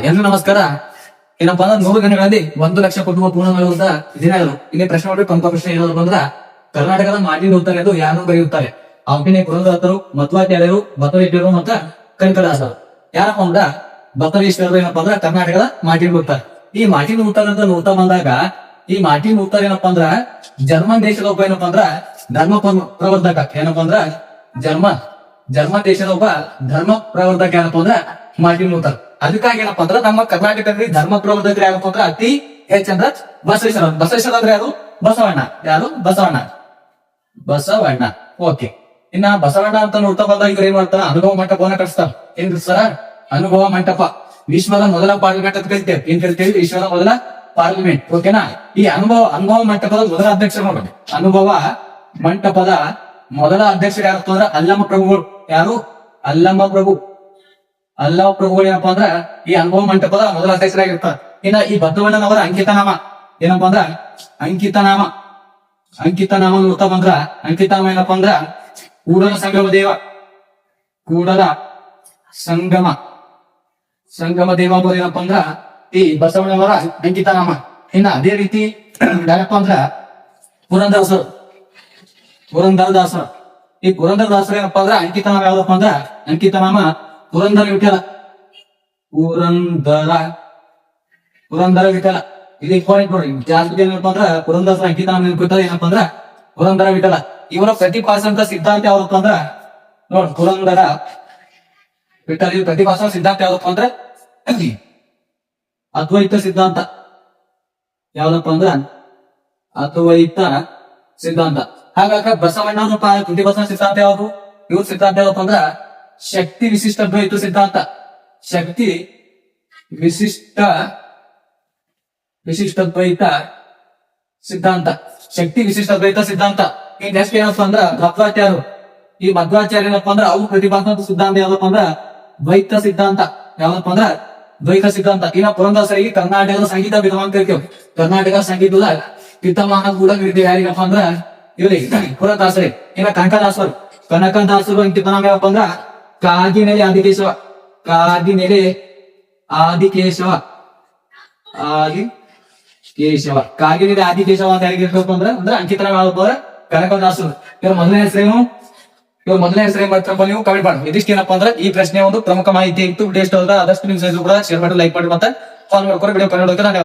ಎಲ್ರು ನಮಸ್ಕಾರ. ಏನಪ್ಪಾ ಅಂದ್ರೆ 100 ದಿನಗಳಲ್ಲಿ 1,00,000 ಕುಟುಂಬ ಪೂರ್ಣಗೊಳ್ಳುವಂತ ದಿನಗಳು. ಇಲ್ಲಿ ಪ್ರಶ್ನೆ ನೋಡ್ರಿ, ಪ್ರಮುಖ ಪ್ರಶ್ನೆ ಏನಾದ್ರು ಬಂದ್ರ ಕರ್ನಾಟಕದ ಮಾಟಿ ಉತ್ತರ ಎಂದು ಯಾರು ಬರೆಯುತ್ತಾರೆ? ಅವನೇ ಪುರಂದರದಾಸರು, ಮಧ್ವಾಚಾರ್ಯರು, ಬಸವೇಶ್ವರರು ಮತ್ತ ಕನಕದಾಸರು. ಯಾರಪ್ಪ ಅಂದ್ರ ಬಸವೇಶ್ವರರು ಏನಪ್ಪಾ ಅಂದ್ರ ಕರ್ನಾಟಕದ ಮಾಟಿ ಉತ್ತರ. ಈ ಮಾಟಿ ಉತ್ತರ ಅಂತ ನೋಡ್ತಾ ಬಂದಾಗ ಈ ಮಾಟಿ ಉತ್ತರ ಏನಪ್ಪಾ ಅಂದ್ರ ಜರ್ಮನ್ ದೇಶದ ಒಬ್ಬ ಏನಪ್ಪಾ ಅಂದ್ರ ಧರ್ಮ ಪ್ರವರ್ಧಕ. ಏನಪ್ಪಾ ಅಂದ್ರ ಜರ್ಮನ್ ದೇಶದ ಒಬ್ಬ ಧರ್ಮ ಪ್ರವರ್ಧಕ ಏನಪ್ಪಾ ಅಂದ್ರ ಮಾರ್ಟಿನ್ ಲೂಥರ್. ಅದಕ್ಕಾಗಿ ಏನಪ್ಪಾ ಅಂದ್ರ ನಮ್ಮ ಕರ್ನಾಟಕದಲ್ಲಿ ಧರ್ಮ ಪ್ರವರ್ಧಕರು ಯಾರಪ್ಪ ಅಂದ್ರ ಅತಿ ಹೆಚ್ಚಂದ್ರ ಬಸವೇಶ್ವರ. ಬಸವೇಶ್ವರ ಅಂದ್ರೆ ಯಾರು? ಬಸವಣ್ಣ. ಯಾರು? ಬಸವಣ್ಣ. ಓಕೆ. ಇನ್ನ ಬಸವಣ್ಣ ಅಂತ ನೋಡ್ತಾ ಬಂದಾಗ ಇವ್ರು ಏನ್ ಮಾಡ್ತಾರ? ಅನುಭವ ಮಂಟಪವನ್ನ ಕಟ್ಟಿಸ್ತಾರ. ಏನ್ ಕಟ್ಟಿಸ್ತಾರ? ಅನುಭವ ಮಂಟಪ. ವಿಶ್ವದ ಮೊದಲ ಪಾರ್ಲಿಮೆಂಟ್ ಅಂತ ಕರಿತೇವೆ. ಏನ್ ಕರಿತೇವೆ? ವಿಶ್ವದ ಮೊದಲ ಪಾರ್ಲಿಮೆಂಟ್. ಓಕೆನಾ? ಈ ಅನುಭವ ಮಂಟಪದ ಮೊದಲ ಅಧ್ಯಕ್ಷರು ನೋಡ್ರಿ. ಅನುಭವ ಮಂಟಪದ ಮೊದಲ ಅಧ್ಯಕ್ಷರು ಯಾರಪ್ಪ ಅಂದ್ರ ಅಲ್ಲಮ ಪ್ರಭುಗಳು. ಯಾರು? ಅಲ್ಲಮ ಪ್ರಭುಗಳು ಏನಪ್ಪಾ ಅಂದ್ರ ಈ ಅನುಭವ ಮಂಟಪದ ಮೊದಲ ಅಧ್ಯಕ್ಷರಾಗಿರ್ತಾರೆ. ಇನ್ನ ಈ ಬಸವಣ್ಣನವರ ಅಂಕಿತನಾಮ ಏನಪ್ಪಾ ಅಂದ್ರ ಅಂಕಿತನಾಮ ನೋಡ್ತಾ ಬಂದ್ರ ಅಂಕಿತನಾಮ ಏನಪ್ಪಾ ಅಂದ್ರ ಕೂಡಲ ಸಂಗಮ ದೇವ ಅಂಬೋದು ಏನಪ್ಪಾ ಅಂದ್ರ ಈ ಬಸವಣ್ಣನವರ ಅಂಕಿತನಾಮ. ಇನ್ನ ಅದೇ ರೀತಿ ಯಾರಪ್ಪ ಅಂದ್ರ ಪುರಂದರದಾಸರು. ಈ ಪುರಂದರದಾಸರು ಏನಪ್ಪಾ ಅಂದ್ರ ಅಂಕಿತನಾಮ ಯಾವ್ದಪ್ಪ ಅಂದ್ರ ಅಂಕಿತನಾಮ ಪುರಂದರ ವಿಠಲ. ಇದು ಇಂಪಾರ್ಟೆಂಟ್ ನೋಡ್ರಿ. ಜಾಸ್ತಿ ಏನಪ್ಪಾ ಅಂದ್ರ ಪುರಂದರ ಅಂಕಿತನಾಮ ಏನಪ್ಪಾ ಅಂದ್ರ ಪುರಂದರ ವಿಠಲ. ಇವರ ಪ್ರತಿಪಾದಿಸಿದಂತ ಸಿದ್ಧಾಂತ ಯಾವ್ದಪ್ಪ ಅಂದ್ರ ನೋಡ್ ಪುರಂದರ ವಿಠಲ. ಇವ್ರು ಪ್ರತಿಪಾದಿಸುವ ಸಿದ್ಧಾಂತ ಯಾವ್ದಪ್ಪ ಅಂದ್ರ ಅದ್ವೈತ ಸಿದ್ಧಾಂತ. ಯಾವ್ದಪ್ಪ ಅಂದ್ರ ಅದ್ವೈತ ಸಿದ್ಧಾಂತ. ಹಾಗಾಗ ಬಸವಣ್ಣನ ಪ್ರತಿಪಾದಿಸುವ ಸಿದ್ಧಾಂತ ಯಾವುದು? ಇವ್ರ ಸಿದ್ಧಾಂತ ಯಾವ್ದಪ್ಪ ಅಂದ್ರ ಶಕ್ತಿ ವಿಶಿಷ್ಟ ದ್ವೈತ ಸಿದ್ಧಾಂತ. ಶಕ್ತಿ ವಿಶಿಷ್ಟ ದ್ವೈತ ಸಿದ್ಧಾಂತ. ಈ ನೆಕ್ಸ್ಟ್ ಏನಪ್ಪ ಅಂದ್ರ ಮಧ್ವಾಚಾರ್ಯರು. ಈ ಮಧ್ವಾಚಾರ್ಯ ಏನಪ್ಪಾ ಅಂದ್ರ ಅವು ಪ್ರತಿಪಾದಿಸುವಂತ ಸಿದ್ಧಾಂತ ಯಾವ್ದಪ್ಪ ಅಂದ್ರ ದ್ವೈತ ಸಿದ್ಧಾಂತ. ಯಾವ್ದಪ್ಪ ಅಂದ್ರ ದ್ವೈತ ಸಿದ್ಧಾಂತ. ಇನ್ನ ಪುರಂದರದಾಸರಿಗೆ ಕರ್ನಾಟಕದ ಸಂಗೀತ ಪಿತಾಮಹ ಅಂತ ಕರಿತೇವೆ. ಕರ್ನಾಟಕ ಸಂಗೀತದ ಪಿತಾಮಹ ಕೂಡ ಕರಿತೇವೆ. ಯಾರಿಗಪ್ಪ ಅಂದ್ರ ಇವ್ರಿಗೆ ಪುರಂದರದಾಸರಿ. ಇನ್ನ ಕನಕದಾಸರು ಅಂಕಿತನಾಮ ಯಾವಪ್ಪ ಅಂದ್ರ ಕಾಗಿನೆಲೆ ಆದಿಕೇಶವ. ಕಾಗಿನೆಲೆ ಆದಿಕೇಶವ ಅಂತ ಯಾರಿಗಿರ್ಬೇಕು ಅಂದ್ರ ಅಂಕಿತನಾಮ ಯಾವಪ್ಪ ಅಂದ್ರ ಕನಕದಾಸರು. ಇವ್ರ ಮೊದಲನೇ ಹೆಸರೇನು ಮಾಡ್ತಾರಪ್ಪ ನೀವು ಕಮೆಂಟ್ ಮಾಡಿ. ಇದಿಷ್ಟೇನಪ್ಪ ಅಂದ್ರ ಈ ಪ್ರಶ್ನೆ ಒಂದು ಪ್ರಮುಖ ಮಾಹಿತಿ ಇತ್ತು. ವಿಡಿಯೋ ಇಷ್ಟ ಆದ್ರೆ ಆದಷ್ಟು ನೀವು ಕೂಡ ಶೇರ್ ಮಾಡಿ, ಲೈಕ್ ಮಾಡಿ, ಮತ್ತೆ ಫಾಲೋ ಮಾಡ್ಕೊಂಡು ವಿಡಿಯೋ ಕಂಡು